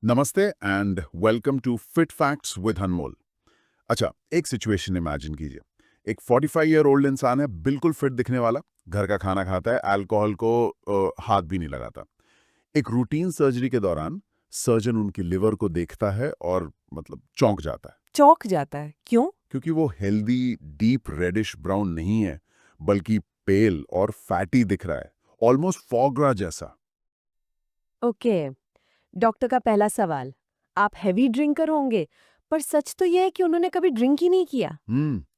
नमस्ते and welcome to Fit Facts with Anmol. अच्छा, एक सिचुएशन इमेजिन कीजिए। एक 45 ईयर ओल्ड इंसान है, बिल्कुल फिट दिखने वाला, घर का खाना खाता है, अल्कोहल को हाथ भी नहीं लगाता। एक रूटीन सर्जरी के दौरान सर्जन उनकी लिवर को देखता है और मतलब चौंक जाता है, चौंक जाता है, क्यों? क्योंकि वो हेल्दी डीप रेडिश ब्राउन नहीं है, बल्कि पेल और फैटी दिख रहा है, ऑलमोस्ट फॉग्रा जैसा। ओके। डॉक्टर का पहला सवाल, आप हैवी ड्रिंकर होंगे, पर सच तो यह है कि उन्होंने कभी ड्रिंक ही नहीं किया।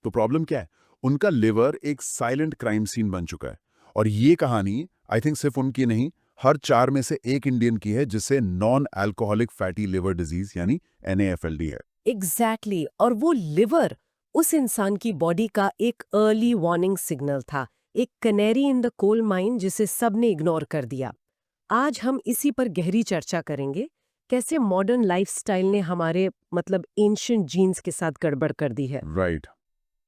तो प्रॉब्लम क्या है? उनका लिवर एक साइलेंट क्राइम सीन बन चुका है। और ये कहानी आई थिंक सिर्फ उनकी नहीं, हर 4 में से एक इंडियन की है जिसे non alcoholic fatty liver disease यानी NAFLD है। एग्जैक्टली और वो लिवर उस इंसान की बॉडी का एक अर्ली वार्निंग सिग्नल था, एक canary in the coal mine जिसे सबने इग्नोर कर दिया। आज हम इसी पर गहरी चर्चा करेंगे, कैसे मॉडर्न लाइफस्टाइल ने हमारे एंशिएंट जीन्स के साथ गड़बड़ कर दी है। राइट।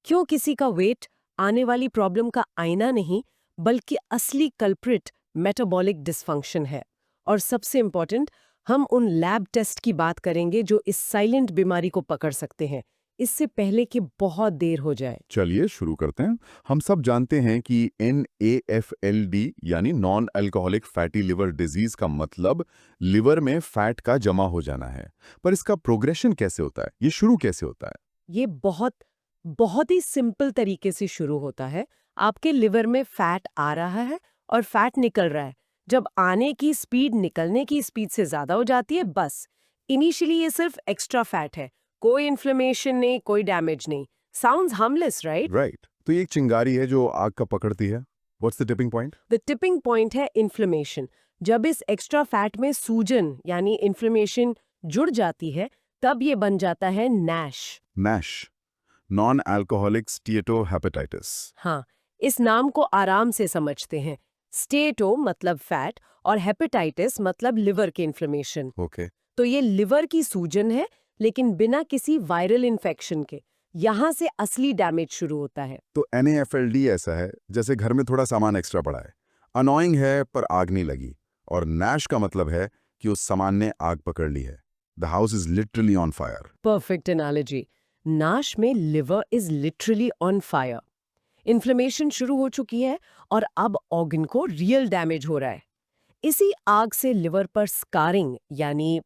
क्यों किसी का वेट आने वाली प्रॉब्लम का आईना नहीं, बल्कि असली कल्प्रिट मेटाबॉलिक डिसफंक्शन है। और सबसे इंपॉर्टेंट, हम उन लैब टेस्ट की बात करेंगे जो इस साइलेंट बीमारी को पकड़ सकते हैं, इससे पहले कि बहुत देर हो जाए। चलिए शुरू करते हैं। हम सब जानते हैं कि NAFLD यानी non alcoholic fatty liver disease का मतलब लिवर में फैट का जमा हो जाना है। पर इसका प्रोग्रेशन कैसे होता है? ये शुरू कैसे होता है? ये बहुत बहुत ही सिंपल तरीके से शुरू होता है। आपके लिवर में फैट आ रहा है और फैट निकल रहा है। जब आने की स्पीड निकलने की स्पीड से ज्यादा हो जाती है, बस इनिशियली ये सिर्फ एक्स्ट्रा फैट है, कोई इन्फ्लेमेशन नहीं, कोई डैमेज नहीं। Sounds harmless, right? राइट। तो ये एक चिंगारी है जो आग का पकड़ती है। What's the tipping point? The tipping point है इन्फ्लेमेशन। जब इस एक्स्ट्रा फैट में सूजन यानी इन्फ्लेमेशन जुड़ जाती है, तब ये बन जाता है NASH. NASH, non alcoholic steatohepatitis. हाँ, इस नाम को आराम से समझते हैं। स्टेटो मतलब फैट और हेपेटाइटिस मतलब लिवर के इन्फ्लेमेशन। ओके। तो ये लिवर की सूजन है, लेकिन बिना किसी वायरल इन्फेक्शन के। यहाँ से असली डैमेज शुरू होता है। तो NAFLD ऐसा है जैसे घर में थोड़ा सामान एक्स्ट्रा पड़ा है, अनोइंग है पर आग नहीं लगी। और NASH का मतलब है कि उस सामान ने आग पकड़ ली है। The house is literally on fire. Perfect analogy. नाश में liver is literally on fire. Inflammation शुरू हो चुकी है और अब ऑर्गन को रियल डैमेज हो रहा है। इसी आग से लिवर पर स्कारिंग यानी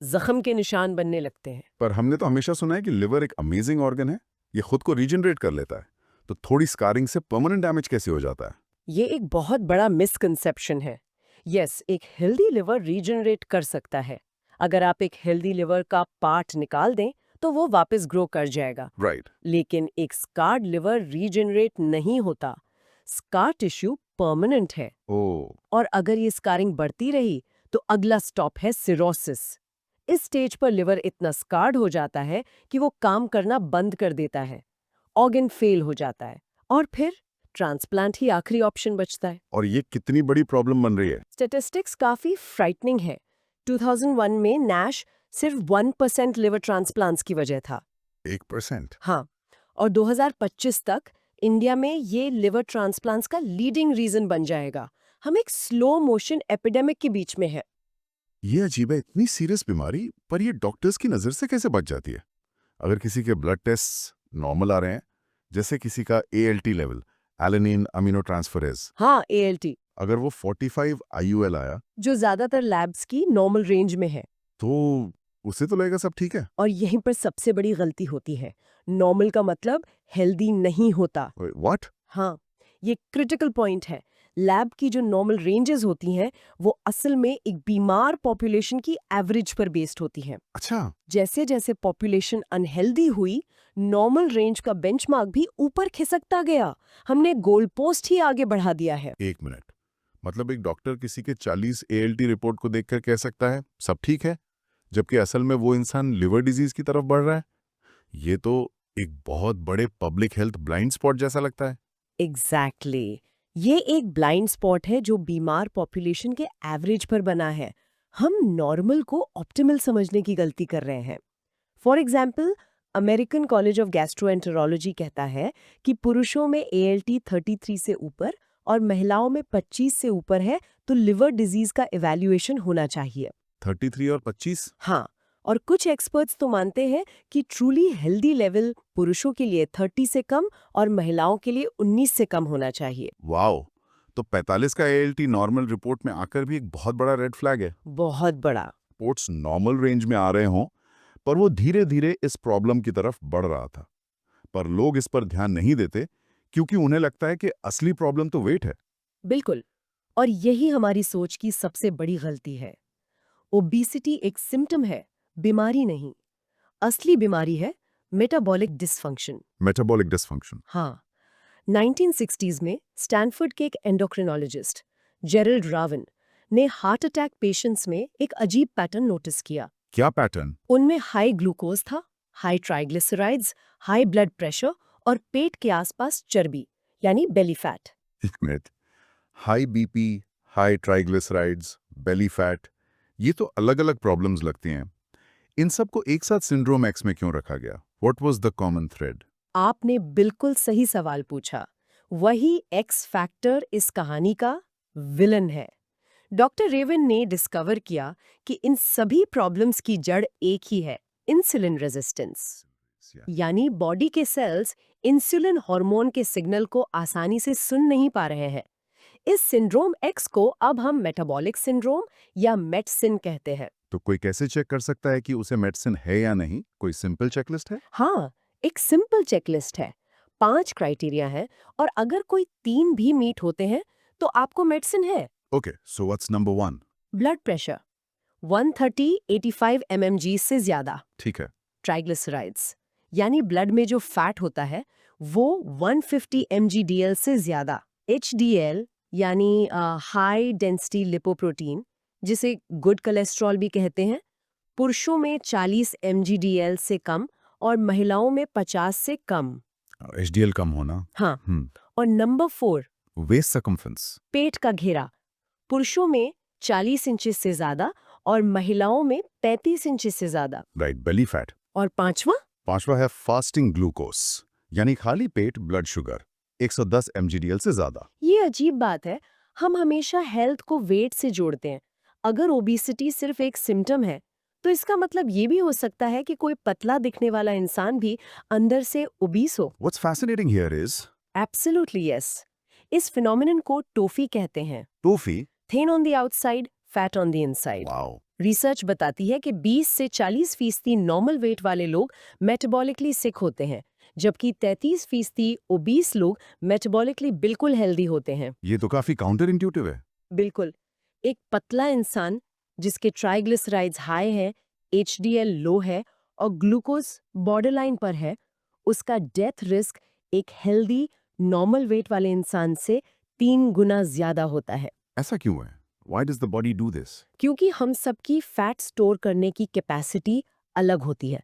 जख्म के निशान बनने लगते हैं। पर हमने तो हमेशा सुना है कि लिवर एक अमेजिंग ऑर्गन है, ये खुद को रीजनरेट कर लेता है। तो थोड़ी स्कारिंग से परमानेंट डैमेज कैसे हो जाता है? ये एक बहुत बड़ा मिसकंसेप्शन है। यस, एक हेल्दी लिवर रीजनरेट कर सकता है। अगर आप एक हेल्दी लिवर का पार्ट निकाल दें, तो वो वापस ग्रो कर जाएगा। राइट। लेकिन एक स्कार्ड लिवर रीजनरेट नहीं होता। स्कार टिश्यू परमानेंट है। ओ। और अगर ये स्कारिंग बढ़ती रही, तो अगला स्टॉप है सिरोसिस। इस स्टेज पर लिवर इतना स्कार्ड हो जाता है कि वो काम करना बंद कर देता है, ऑर्गन फेल हो जाता है, और फिर ट्रांसप्लांट ही आखिरी ऑप्शन बचता है। और ये कितनी बड़ी प्रॉब्लम बन रही है? स्टैटिस्टिक्स काफी फ्राइटनिंग है। 2001 में नैश सिर्फ 1% लिवर ट्रांसप्लांट्स की वजह था। 1%? हाँ, और 2025 तक इंडिया में ये लिवर ट्रांसप्लांट्स का लीडिंग रीजन बन जाएगा। हम एक स्लो मोशन एपिडेमिक के बीच में है। ये अजीब है, इतनी सीरियस बीमारी पर ये डॉक्टर्स की नज़र से कैसे बच जाती है? अगर किसी के ब्लड टेस्ट नॉर्मल आ रहे हैं, जैसे किसी का ALT level, alanine amino transferase, हाँ, एएलटी, अगर वो 45 IUL आया, जो ज्यादातर लैब्स की नॉर्मल रेंज में है। तो उसे तो लगेगा सब ठीक है। और यहीं पर सबसे बड़ी गलती होती है। नॉर्मल का मतलब हेल्दी नहीं होता। व्हाट? हाँ, ये क्रिटिकल पॉइंट है। लैब की जो नॉर्मल रेंजेस होती हैं, वो असल में एक बीमार पॉपुलेशन की एवरेज पर बेस्ड होती हैं। अच्छा। जैसे जैसे पॉपुलेशन अनहेल्दी हुई, नॉर्मल रेंज का बेंचमार्क भी ऊपर खिसकता गया। हमने गोल पोस्ट ही आगे बढ़ा दिया है। एक मिनट, मतलब एक डॉक्टर किसी के 40 ALT रिपोर्ट को देखकर कह सकता है सब ठीक है, जबकि असल में वो इंसान लिवर डिजीज की तरफ बढ़ रहा है? ये तो एक बहुत बड़े पब्लिक हेल्थ ब्लाइंड स्पॉट जैसा लगता है। एग्जैक्टली ये एक ब्लाइंड स्पॉट है जो बीमार पॉपुलेशन के एवरेज पर बना है। हम नॉर्मल को ऑप्टिमल समझने की गलती कर रहे हैं। For example, American college of gastroenterology कहता है कि पुरुषों में ALT 33 से ऊपर और महिलाओं में 25 से ऊपर है, तो लिवर डिजीज का इवैल्यूएशन होना चाहिए। 33 और 25? हाँ, और कुछ एक्सपर्ट्स तो मानते हैं कि ट्रूली हेल्दी लेवल पुरुषों के लिए 30 से कम और महिलाओं के लिए 19 से कम होना चाहिए। वाओ! तो 45 का एएलटी नॉर्मल रिपोर्ट में आकर भी एक बहुत बड़ा रेड फ्लैग है। बहुत बड़ा। रिपोर्ट्स नॉर्मल रेंज में आ रहे हों, पर वो धीरे-धीरे इस प्रॉब्लम की तरफ बढ़ रहा था। पर लोग इस पर ध्यान नहीं देते क्योंकि उन्हें लगता है कि असली प्रॉब्लम तो वेट है। बिल्कुल। और यही हमारी सोच की सबसे बड़ी गलती है। ओबेसिटी एक सिम्टम है, बीमारी नहीं। असली बीमारी है मेटाबॉलिक डिसफंक्शन। Metabolic dysfunction. हाँ, 1960s में स्टैनफोर्ड के एक एंडोक्रिनोलॉजिस्ट जेरल्ड रावन ने हार्ट अटैक पेशेंट्स में एक अजीब पैटर्न नोटिस किया। क्या पैटर्न? उनमें हाई ग्लूकोज था, high triglycerides, high blood pressure और पेट के आसपास चर्बी यानी बेली फैट। एक minute. High BP, high triglycerides, belly fat, ये तो अलग-अलग प्रॉब्लम्स लगती हैं। इन सबको एक साथ सिंड्रोम एक्स में क्यों रखा गया? What was the common thread? आपने बिल्कुल सही सवाल पूछा। वही एक्स फैक्टर इस कहानी का विलन है। डॉक्टर रेवन ने डिस्कवर किया कि इन सभी प्रॉब्लम्स की जड़ एक ही है, इंसुलिन रेजिस्टेंस। यानी बॉडी के सेल्स इंसुलिन हार्मोन के सिग्नल को आसानी से सुन नहीं पा रहे हैं। इस सिंड्रोम एक्स को अब हम मेटाबॉलिक सिंड्रोम या मेटसिन कहते हैं। तो कोई कैसे चेक कर सकता है कि उसे मेडिसिन है या नहीं? कोई सिंपल चेकलिस्ट है? हाँ, एक सिंपल चेकलिस्ट है। 5 क्राइटेरिया है और अगर कोई 3 भी मीट होते हैं तो आपको मेडिसिन है। Okay, so what's number 1? Blood pressure 130/85 mmg से ज्यादा। ठीक है। ट्राइग्लिसराइड्स यानी ब्लड में जो फैट होता है वो 150 mgdl से ज्यादा। HDL यानी हाई डेंसिटी लिपोप्रोटीन, जिसे गुड कोलेस्ट्रॉल भी कहते हैं, पुरुषों में 40 mgdl से कम और महिलाओं में 50 से कम। एचडीएल कम होना। हाँ, और नंबर 4 वेस्ट सर्कमफरेंस। पेट का घेरा, पुरुषों में 40 इंचेस से ज्यादा और महिलाओं में 35 इंचेस से ज्यादा। Right, belly fat. और पांचवा है फास्टिंग ग्लूकोस, यानी खाली पेट ब्लड शुगर 110 mgdl से ज्यादा। ये अजीब बात है, हम हमेशा हेल्थ को वेट से जोड़ते हैं। अगर ओबेसिटी सिर्फ एक सिम्टम है तो इसका मतलब ये भी हो सकता है कि कोई पतला दिखने वाला इंसान भी अंदर से ओबीस हो। What's fascinating here is absolutely yes. इस फिनोमिनन को टोफी कहते हैं। Toffee. Thin on the outside, fat on the inside. Wow. Research बताती है कि 20 से 40% नॉर्मल वेट वाले लोग मेटाबॉलिकली सिक होते हैं, जबकि 33% ओबीस लोग मेटाबॉलिकली बिल्कुल हेल्दी होते हैं। ये तो काफी काउंटर इंट्यूटिव है। बिल्कुल। एक पतला इंसान जिसके ट्राइग्लिसराइड्स हाई है, एचडीएल लो है और ग्लूकोज बॉर्डरलाइन पर है, उसका डेथ रिस्क एक हेल्दी नॉर्मल वेट वाले इंसान से 3 गुना ज्यादा होता है। ऐसा क्यों है? Why does the body do this? क्योंकि हम सबकी फैट स्टोर करने की कैपेसिटी अलग होती है।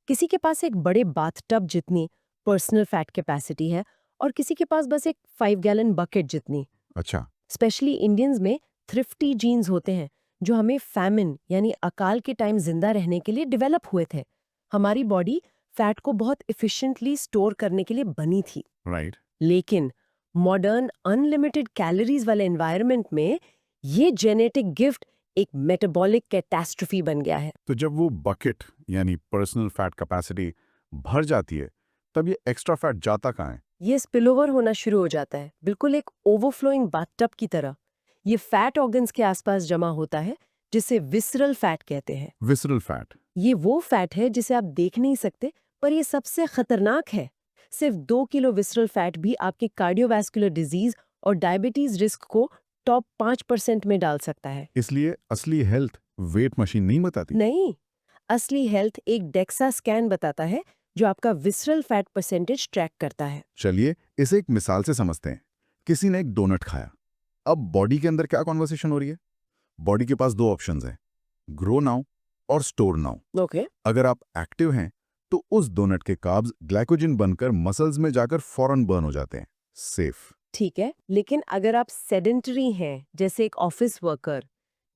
किसी के पास एक बड़े बाथटब जितनी पर्सनल फैट कैपेसिटी है और किसी के पास बस एक 5 गैलन बकेट जितनी। अच्छा। स्पेशली इंडियंस में थ्रिफ्टी जीन्स होते हैं जो हमें फैमिन यानी अकाल के टाइम जिंदा रहने के लिए डेवलप हुए थे। हमारी बॉडी फैट को बहुत इफिशिएंटली स्टोर करने के लिए बनी थी। राइट। लेकिन मॉडर्न अनलिमिटेड कैलोरीज वाले एनवायरनमेंट में ये जेनेटिक गिफ्ट एक मेटाबॉलिक कैटास्ट्रोफी बन गया है। तो जब वो बकेट यानी पर्सनल फैट कैपेसिटी भर जाती है, तब ये एक्स्ट्रा फैट जाता कहाँ है? ये स्पिलओवर होना शुरू हो जाता है, बिल्कुल एक ओवरफ्लोइंग बाथटब की तरह। ये फैट ऑर्गन्स के आसपास जमा होता है, जिसे विसरल फैट कहते हैं। Visceral fat. ये वो फैट है जिसे आप देख नहीं सकते, पर ये सबसे खतरनाक है। सिर्फ 2 किलो विसरल फैट भी आपके कार्डियोवैस्कुलर डिजीज और डायबिटीज रिस्क को टॉप 5% में डाल सकता है। इसलिए असली हेल्थ वेट मशीन नहीं बताती। नहीं, असली हेल्थ एक डेक्सा स्कैन बताता है जो आपका विसरल फैट परसेंटेज ट्रैक करता है। चलिए इसे एक मिसाल से समझते हैं। किसी ने एक डोनट खाया। अब बॉडी के अंदर क्या कॉन्वर्सेशन हो रही है? बॉडी के पास 2 ऑप्शंस हैं, ग्रो नाउ और स्टोर नाउ। ओके। अगर आप एक्टिव हैं तो उस डोनट के कार्ब्स ग्लाइकोजन बनकर मसल्स में जाकर फौरन बर्न हो जाते हैं। सेफ। ठीक है, लेकिन अगर आप सेडेंटरी हैं, जैसे एक ऑफिस वर्कर,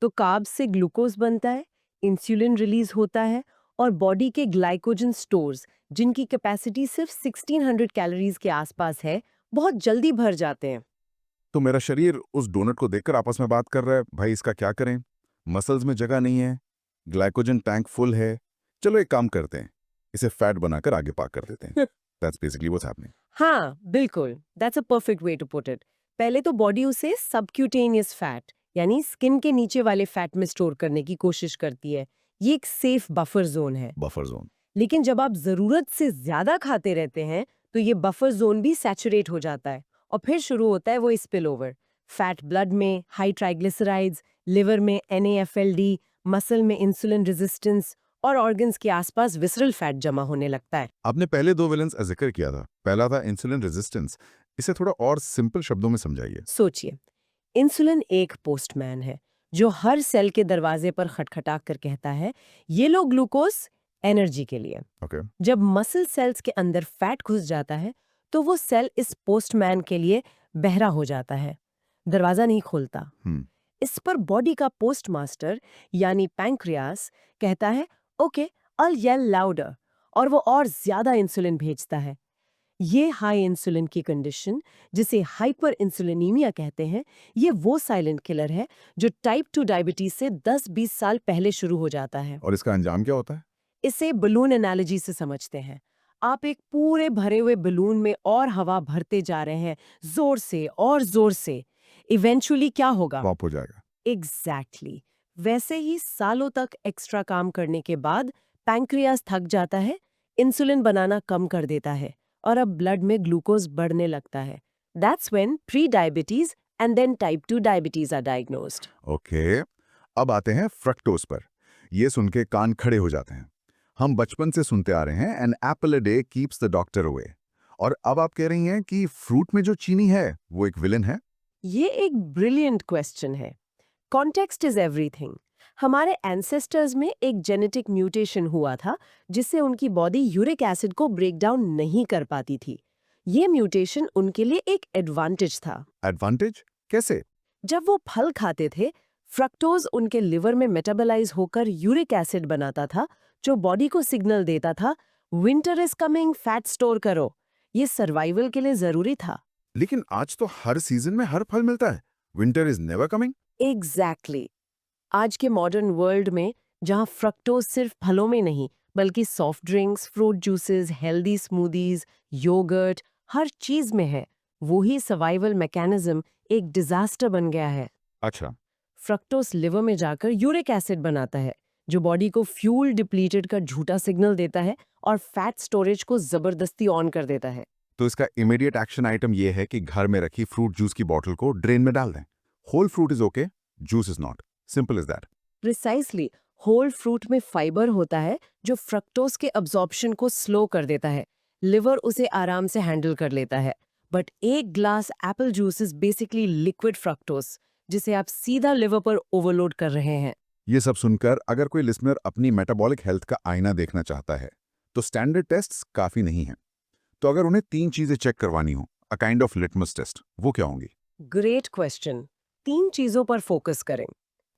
तो कार्ब्स से ग्लूकोज बनता है, इंसुलिन रिलीज होता है और बॉडी के ग्लाइकोजन स्टोर्स, जिनकी कैपेसिटी सिर्फ 1600 कैलोरीज के आसपास है, बहुत जल्दी भर जाते हैं। तो मेरा शरीर उस डोनट को देखकर आपस में बात कर रहा है, भाई इसका क्या करें? मसल्स में जगह नहीं है, ग्लाइकोजन टैंक फुल है, चलो एक काम करते हैं, इसे फैट बनाकर आगे पार्क कर देते हैं। That's basically what's happening. हाँ, बिल्कुल, that's a perfect way to put it. पहले तो बॉडी उसे सबक्यूटेनियस फैट यानी स्किन के नीचे वाले फैट में स्टोर करने की कोशिश करती है। ये एक सेफ बफर जोन है। Buffer zone. लेकिन जब आप जरूरत से ज्यादा खाते रहते हैं तो ये बफर जोन भी सैचुरेट हो जाता है और फिर शुरू होता है वो स्पिल ओवर। फैट ब्लड में, हाई ट्राइग्लिसराइड्स, लिवर में NAFLD, मसल में इंसुलिन रेजिस्टेंस और ऑर्गन्स के आसपास विसरल फैट जमा होने लगता है। आपने पहले दो विलेंस का जिक्र किया था, पहला था इंसुलिन रेजिस्टेंस। इसे थोड़ा और सिंपल शब्दों में समझाइए। सोचिए, इंसुलिन एक पोस्टमैन है जो हर सेल के दरवाजे पर खटखटा कर कहता है, ये लो ग्लूकोज एनर्जी के लिए। ओके। जब मसल सेल्स के अंदर फैट घुस जाता है तो वो सेल इस पोस्टमैन के लिए बहरा हो जाता है, दरवाजा नहीं खोलता। इस पर बॉडी का पोस्टमास्टर यानी पैंक्रियास कहता है, ओके, I'll yell louder, और वो और ज्यादा इंसुलिन भेजता है। ये हाई इंसुलिन की कंडीशन, जिसे हाइपर इंसुलिनीमिया कहते हैं, ये वो साइलेंट किलर है जो टाइप 2 डायबिटीज से 10-20 साल पहले शुरू हो जाता है। और इसका अंजाम क्या होता है? इसे बलून एनालॉजी से समझते हैं। आप एक पूरे भरे हुए बलून में और हवा भरते जा रहे हैं, जोर से और जोर से। इवेंचुअली क्या होगा? पॉप हो जाएगा। एग्जैक्टली। वैसे ही सालों तक एक्स्ट्रा काम करने के बाद पैंक्रियास थक जाता है, इंसुलिन बनाना कम कर देता है और अब ब्लड में ग्लूकोज बढ़ने लगता है। That's when pre diabetes and then type 2 diabetes are diagnosed. Okay. अब आते हैं फ्रक्टोज पर। ये सुन के कान खड़े हो जाते हैं। हम बचपन से सुनते आ रहे हैं, an apple a day keeps the doctor away. और अब आप कह रही हैं कि फ्रूट में जो चीनी है वो एक विलेन है। ये एक ब्रिलियंट क्वेश्चन है। Context is everything. हमारे एंसेस्टर्स में एक जेनेटिक म्यूटेशन हुआ था जिससे उनकी बॉडी यूरिक एसिड को ब्रेक डाउन नहीं कर पाती थी। ये म्यूटेशन उनके लिए एक एडवांटेज था। एडवांटेज कैसे? जब वो फल खाते थे, फ्रक्टोज उनके लिवर में मेटाबोलाइज होकर यूरिक एसिड बनाता था जो बॉडी को सिग्नल देता था, winter is coming, fat store करो। ये सर्वाइवल के लिए जरूरी था। लेकिन आज तो हर सीजन में हर फल मिलता है। Winter is never coming. Exactly. आज के मॉडर्न वर्ल्ड में जहाँ फ्रक्टोज सिर्फ फलों में नहीं बल्कि soft drinks, fruit juices, healthy smoothies, yogurt, हर चीज में है, वही सर्वाइवल मैकेनिज्म एक डिजास्टर बन गया है। अच्छा। फ्रक्टोज लिवर में जाकर यूरिक एसिड बनाता है जो बॉडी को फ्यूल डिप्लीटेड का झूठा सिग्नल देता है और फैट स्टोरेज को जबरदस्ती ऑन कर देता है। तो इसका इमीडिएट एक्शन आइटम ये है कि घर में रखी फ्रूट जूस की बॉटल को ड्रेन में डाल दें। Whole fruit is okay, juice is not. Simple is that. Precisely. Whole fruit में फाइबर होता है जो फ्रक्टोज के अब्जॉर्प्शन को स्लो कर देता है। लिवर उसे आराम से हैंडल कर लेता है। बट एक glass Apple juice is basically liquid fructose जिसे आप सीधा लिवर पर ओवरलोड कर रहे हैं। ये सब सुनकर अगर कोई लिसनर अपनी मेटाबॉलिक हेल्थ का आईना देखना चाहता है तो स्टैंडर्ड टेस्ट्स काफी नहीं हैं। तो अगर उन्हें 3 चीजें चेक करवानी हो, a kind of litmus test, वो क्या होंगी? Great question. 3 चीजों पर फोकस करें।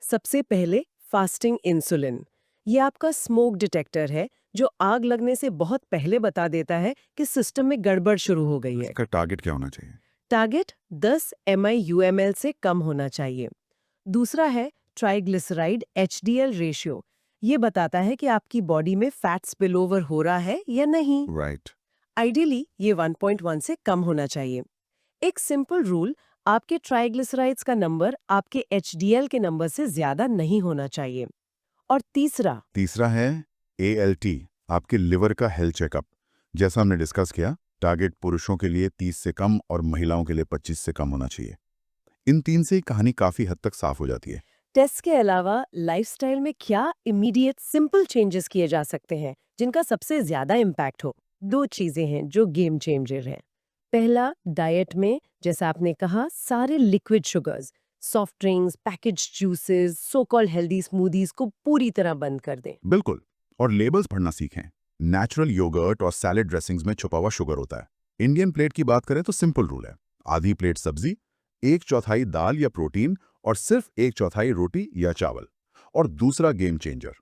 सबसे पहले फास्टिंग इंसुलिन। ये आपका स्मोक डिटेक्टर है जो आग लगने से बहुत पहले बता देता है कि सिस्टम में गड़बड़ शुरू हो गई है। इसका टारगेट क्या होना चाहिए? टारगेट 10 MIUML से कम होना चाहिए। दूसरा है ट्राइग्लिसराइड HDL रेशियो। ये बताता है कि आपकी बॉडी में फैट स्पिलओवर हो रहा है या नहीं। राइट। आइडियली ये 1.1 से कम होना चाहिए। एक सिंपल रूल, आपके ट्राइग्लिसराइड्स का नंबर आपके HDL के नंबर से ज्यादा नहीं होना चाहिए। और तीसरा है ALT, आपके लिवर का हेल्थ चेकअप। जैसा हमने डिस्कस किया, टारगेट पुरुषों के लिए 30 से कम और महिलाओं के लिए 25 से कम होना चाहिए। इन 3 से ही कहानी काफी हद तक साफ हो जाती है। टेस्ट के अलावा लाइफस्टाइल में क्या इमीडिएट सिंपल चेंजेस किए जा सकते हैं जिनका सबसे ज्यादा इम्पैक्ट हो? 2 चीजें हैं जो गेम चेंजर हैं। पहला, डाइट में जैसा आपने कहा सारे liquid sugars, soft drinks, packaged juices, so called healthy smoothies को पूरी तरह बंद कर दें। बिल्कुल। और लेबल्स पढ़ना सीखें। नेचुरल योगर्ट और सैलेड ड्रेसिंग्स में छुपा हुआ शुगर होता है। इंडियन प्लेट की बात करें तो सिंपल रूल है, आधी प्लेट सब्जी, 1/4 दाल या प्रोटीन और सिर्फ 1/4 रोटी या चावल। और दूसरा गेम चेंजर,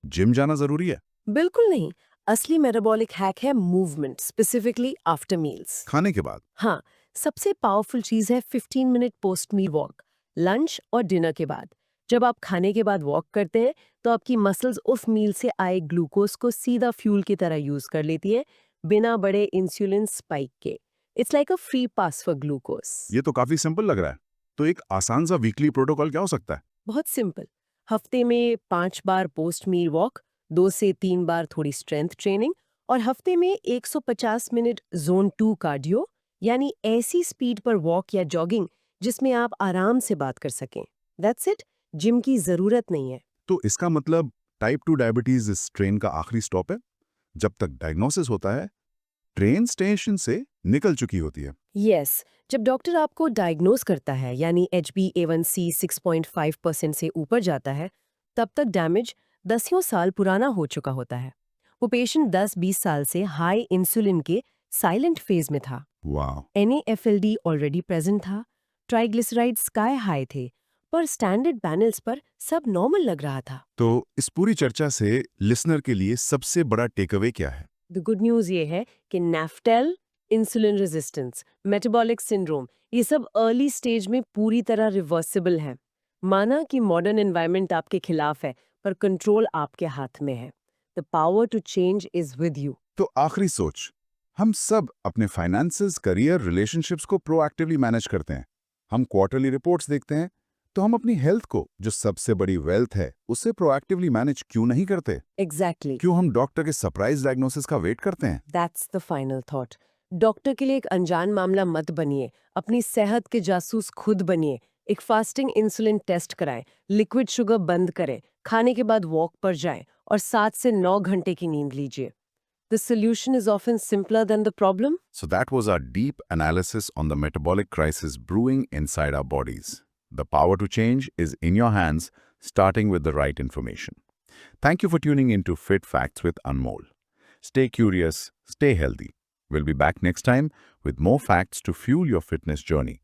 जिम जाना जरूरी है? बिल्कुल नहीं। असली मेटाबॉलिक हैक है मूवमेंट, स्पेसिफिकली आफ्टर मील्स। खाने के बाद? हाँ, सबसे पावरफुल चीज है 15 मिनट पोस्ट मील वॉक, लंच और डिनर के बाद। जब आप खाने के बाद वॉक करते हैं तो आपकी मसल्स उस मील से आए ग्लूकोज को सीधा फ्यूल की तरह यूज कर लेती है, बिना बड़े इंसुलिन स्पाइक के। It's like a free pass for glucose. ये तो काफी सिंपल लग रहा है। तो एक आसान सा वीकली प्रोटोकॉल क्या हो सकता है? बहुत सिंपल। हफ्ते में 5 बार पोस्ट मील वॉक, 2 से 3 बार थोड़ी स्ट्रेंथ ट्रेनिंग, और हफ्ते में 150 मिनट जोन 2 कार्डियो, यानी ऐसी स्पीड पर वॉक या जॉगिंग जिसमें आप आराम से बात कर सकें। That's it. जिम की जरूरत नहीं है। तो इसका मतलब टाइप 2 डायबिटीज इस ट्रेन का आखिरी स्टॉप है। जब तक डायग्नोसिस होता है, ट्रेन स्टेशन से निकल चुकी होती है। यस, जब डॉक्टर आपको डायग्नोज करता है यानी HbA1c 6.5% से ऊपर जाता है, तब तक डैमेज दसियों साल पुराना हो चुका होता है। वो पेशेंट 10-20 साल से हाई इंसुलिन के साइलेंट फेज में था। वाह। NAFLD ऑलरेडी प्रेजेंट था, ट्राइग्लिसराइड स्काई हाई थे, पर स्टैंडर्ड पैनल्स पर सब नॉर्मल लग रहा था। तो इस पूरी चर्चा से लिसनर के लिए सबसे बड़ा टेकअवे क्या है? द गुड न्यूज ये है कि नेफ्टेल, इंसुलिन रेजिस्टेंस, मेटाबॉलिक सिंड्रोम, ये सब अर्ली स्टेज में पूरी तरह रिवर्सिबल हैं। माना कि मॉडर्न एनवायरनमेंट आपके खिलाफ है, पर कंट्रोल आपके हाथ में है। The power to change is with you. तो आखिरी सोच, हम सब अपने फाइनेंसेस, करियर, रिलेशनशिप्स को प्रोएक्टिवली मैनेज करते हैं। हम क्वार्टरली रिपोर्ट्स देखते हैं, तो हम अपनी हेल्थ को, जो सबसे बड़ी वेल्थ है, उससे प्रोएक्टिवली मैनेज क्यों नहीं करते? एग्जैक्टली। क्यों हम डॉक्टर के सरप्राइज डायग्नोसिस का वेट करते हैं? That's the final thought. Doctor के लिए एक अनजान मामला मत बनिए, अपनी सेहत के जासूस खुद बनिए। एक फास्टिंग इंसुलिन टेस्ट कराएं, लिक्विड शुगर बंद करें, खाने के बाद वॉक पर जाएं और 7 से 9 घंटे की नींद लीजिए। The solution is often simpler than the problem. So that was our deep analysis on the metabolic crisis brewing inside our bodies. The power to change is in your hands, starting with the right information. Thank you for tuning in to Fit Facts with Anmol. Stay curious, stay healthy. We'll be back next time with more facts to fuel your fitness journey.